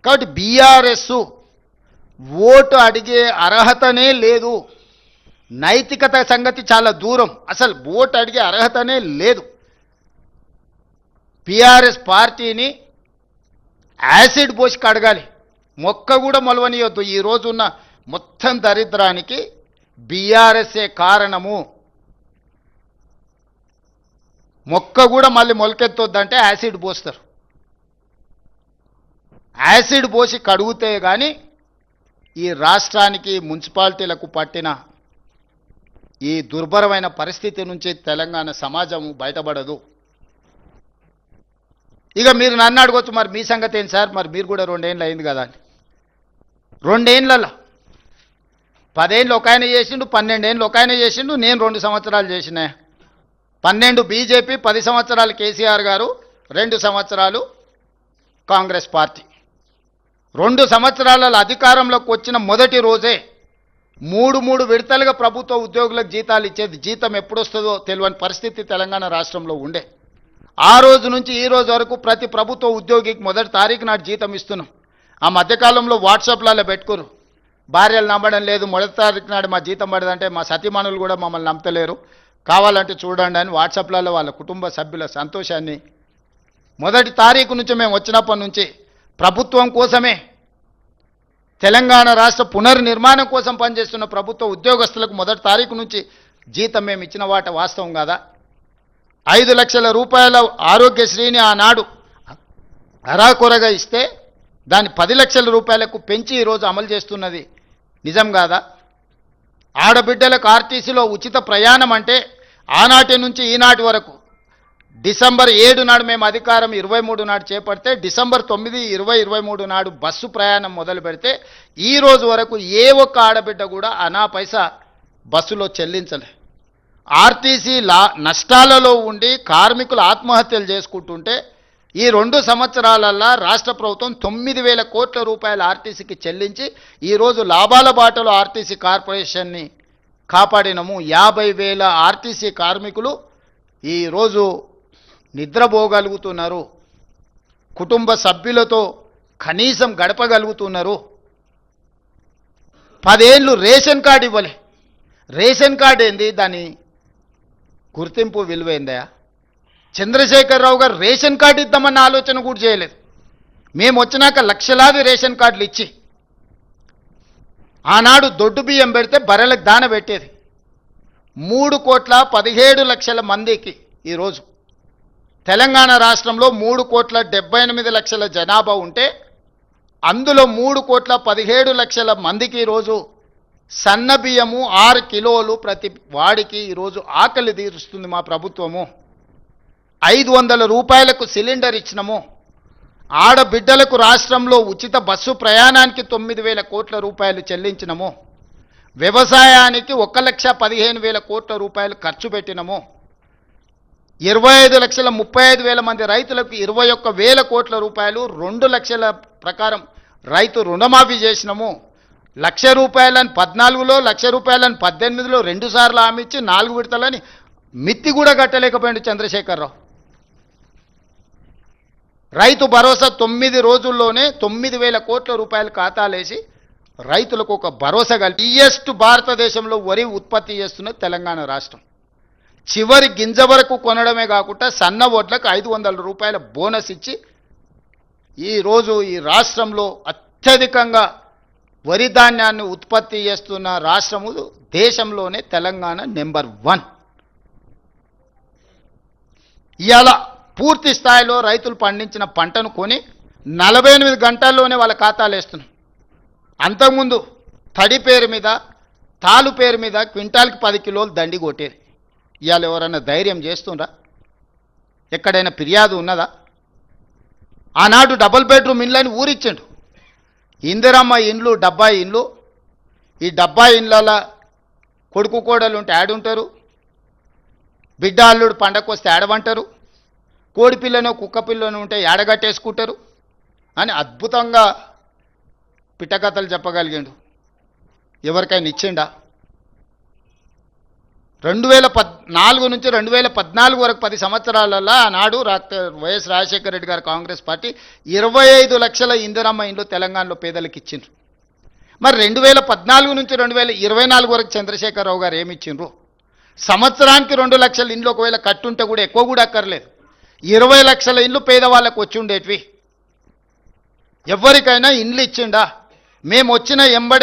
కాబట్టి BRS vote అడిగే అర్హతనే లేదు. నైతికత సంగతి చాలా దూరం, అసలు ఓటు అడిగే అర్హతనే లేదు. బీఆర్ఎస్ పార్టీని యాసిడ్ పోసి కడగాలి, మొక్క కూడా మొలవనియొద్దు. ఈ రోజున్న మొత్తం దరిద్రానికి బీఆర్ఎస్ఏ కారణము. మొక్క కూడా మళ్ళీ మొలకెత్తొద్దంటే యాసిడ్ పోస్తారు. యాసిడ్ పోసి కడుగుతే కానీ ఈ రాష్ట్రానికి మున్సిపాలిటీలకు పట్టిన ఈ దుర్భరమైన పరిస్థితి నుంచి తెలంగాణ సమాజం బయటపడదు. ఇక మీరు నన్ను అడగొచ్చు, మరి మీ సంగతి ఏంటి సార్, మరి మీరు కూడా 2 ఏళ్ళు అయింది కదా అని. 2 ఏళ్ళలో 10 ఏళ్ళు ఒక ఆయన చేసిండు, 12 ఏళ్ళు ఒక ఆయన చేసిండు, నేను 2 సంవత్సరాలు చేసిన. 12 బీజేపీ, 10 సంవత్సరాలు కేసీఆర్ గారు, 2 సంవత్సరాలు కాంగ్రెస్ పార్టీ. 2 సంవత్సరాలలో అధికారంలోకి వచ్చిన మొదటి రోజే 3 విడతలుగా ప్రభుత్వ ఉద్యోగులకు జీతాలు ఇచ్చేది. జీతం ఎప్పుడు వస్తుందో తెలియని పరిస్థితి తెలంగాణ రాష్ట్రంలో ఉండే. ఆ రోజు నుంచి ఈ రోజు వరకు ప్రతి ప్రభుత్వ ఉద్యోగికి మొదటి తారీఖు నాడు జీతం ఇస్తున్నాం. ఆ మధ్యకాలంలో వాట్సాప్లలో పెట్టుకోరు, భార్యలు నమ్మడం లేదు, మొదటి తారీఖు నాడు మా జీతం పడదంటే మా సతీమణులు కూడా మమ్మల్ని నమ్మతలేరు, కావాలంటే చూడండి అని వాట్సాప్లలో వాళ్ళ కుటుంబ సభ్యుల సంతోషాన్ని. మొదటి తారీఖు నుంచి మేము వచ్చినప్పటి నుంచి ప్రభుత్వం కోసమే, తెలంగాణ రాష్ట్ర పునర్నిర్మాణం కోసం పనిచేస్తున్న ప్రభుత్వ ఉద్యోగస్తులకు మొదటి తారీఖు నుంచి జీతం మేము ఇచ్చిన వాట వాస్తవం కాదా? 5 లక్షల రూపాయల ఆరోగ్యశ్రీని ఆనాడు అరాకొరగా ఇస్తే దాన్ని 10 లక్షల రూపాయలకు పెంచి ఈరోజు అమలు చేస్తున్నది నిజం కాదా? ఆడబిడ్డలకు ఆర్టీసీలో ఉచిత ప్రయాణం అంటే ఆనాటి నుంచి ఈనాటి వరకు డిసెంబర్ 7 నాడు మేము అధికారం 23 నాడు చేపడితే డిసెంబర్ 9, 20, 23 నాడు బస్సు ప్రయాణం మొదలు పెడితే ఈ రోజు వరకు ఏ ఒక్క ఆడబిడ్డ కూడా అనా పైసా బస్సులో చెల్లించలే. ఆర్టీసీ నష్టాలలో ఉండి కార్మికులు ఆత్మహత్యలు చేసుకుంటుంటే ఈ 2 సంవత్సరాలల్లో రాష్ట్ర ప్రభుత్వం 9,000 కోట్ల రూపాయలు ఆర్టీసీకి చెల్లించి ఈరోజు లాభాల బాటలో ఆర్టీసీ కార్పొరేషన్ని కాపాడినము. 50,000 ఆర్టీసీ కార్మికులు ఈరోజు నిద్రపోగలుగుతున్నారు, కుటుంబ సభ్యులతో కనీసం గడపగలుగుతున్నారు. 10 ఏళ్ళు రేషన్ కార్డు ఇవ్వలే. రేషన్ కార్డు ఏంది, దాని గుర్తింపు విలువైందా? చంద్రశేఖరరావు గారు రేషన్ కార్డు ఇద్దామన్న ఆలోచన కూడా చేయలేదు. మేము వచ్చినాక లక్షలాది రేషన్ కార్డులు ఇచ్చి ఆనాడు దొడ్డు బియ్యం పెడితే బర్రెలకు దాన పెట్టేది. 3,17,00,000 మందికి ఈరోజు తెలంగాణ రాష్ట్రంలో 3,78,00,000 జనాభా ఉంటే అందులో 3,17,00,000 మందికి ఈరోజు సన్న బియ్యము 6 కిలోలు ప్రతి వాడికి ఈరోజు ఆకలి తీరుస్తుంది మా ప్రభుత్వము. 500 రూపాయలకు సిలిండర్ ఇచ్చినము. ఆడబిడ్డలకు రాష్ట్రంలో ఉచిత బస్సు ప్రయాణానికి 9,000 కోట్ల రూపాయలు చెల్లించినము. వ్యవసాయానికి 1,15,000 కోట్ల రూపాయలు ఖర్చు పెట్టినము. 25,35,000 మంది రైతులకు 21,000 కోట్ల రూపాయలు 2 లక్షల ప్రకారం రైతు రుణమాఫీ చేసినము. 1,00,000 రూపాయలని 14లో, 1,00,000 రూపాయలని 18లో 2 సార్లు హామీ ఇచ్చి 4 విడతలని మిత్తి కూడా కట్టలేకపోయాడు చంద్రశేఖరరావు. రైతు భరోసా 9 రోజుల్లోనే 9,000 కోట్ల రూపాయలు ఖాతాలేసి రైతులకు ఒక భరోసా కలిపి హైయెస్ట్ భారతదేశంలో వరి ఉత్పత్తి చేస్తున్న తెలంగాణ రాష్ట్రం. చివరి గింజ వరకు కొనడమే కాకుండా సన్న వడ్లకు 500 రూపాయల బోనస్ ఇచ్చి ఈరోజు ఈ రాష్ట్రంలో అత్యధికంగా వరి ధాన్యాన్ని ఉత్పత్తి చేస్తున్న రాష్ట్రము దేశంలోనే తెలంగాణ నెంబర్ 1. ఇవాళ పూర్తి స్థాయిలో రైతులు పండించిన పంటను కొని 48 గంటల్లోనే వాళ్ళ ఖాతాలు వేస్తున్నాం. అంతకుముందు తడి పేరు మీద, తాలు పేరు మీద క్వింటాల్కి 10 కిలోలు దండి కొట్టేది. ఇవాళ ఎవరైనా ధైర్యం చేస్తుండ్రా? ఎక్కడైనా ఫిర్యాదు ఉన్నదా? ఆనాడు డబుల్ బెడ్రూమ్ ఇండ్లని ఊరిచ్చిండు. ఇందిరమ్మ ఇండ్లు 70 ఇండ్లు. ఈ 70 ఇండ్ల కొడుకు కోడలు ఉంటే ఆడుంటారు, బిడ్డ అల్లుడు పండగకు వస్తే ఆడవంటారు, కోడి పిల్లను కుక్క పిల్లను ఉంటే ఏడగట్టేసుకుంటారు అని అద్భుతంగా పిట్టకథలు చెప్పగలిగాడు. ఎవరికైనా ఇచ్చిండా? 2014 నుంచి 2014 వరకు 10 సంవత్సరాలలో ఆనాడు వైఎస్ రాజశేఖర రెడ్డి గారు కాంగ్రెస్ పార్టీ 25 లక్షల ఇందిరమ్మ ఇండ్లు తెలంగాణలో పేదలకు ఇచ్చిండ్రు. మరి 2014 నుంచి 2024 వరకు చంద్రశేఖరరావు గారు ఏమి ఇచ్చిండ్రు? సంవత్సరానికి 2 లక్షల ఇండ్లు ఒకవేళ కట్టుంటే కూడా ఎక్కువ కూడా అక్కర్లేదు, 20 లక్షల ఇండ్లు పేదవాళ్ళకు వచ్చి ఉండేటివి. ఎవరికైనా ఇండ్లు ఇచ్చిండా? మేము వచ్చిన ఎంబడే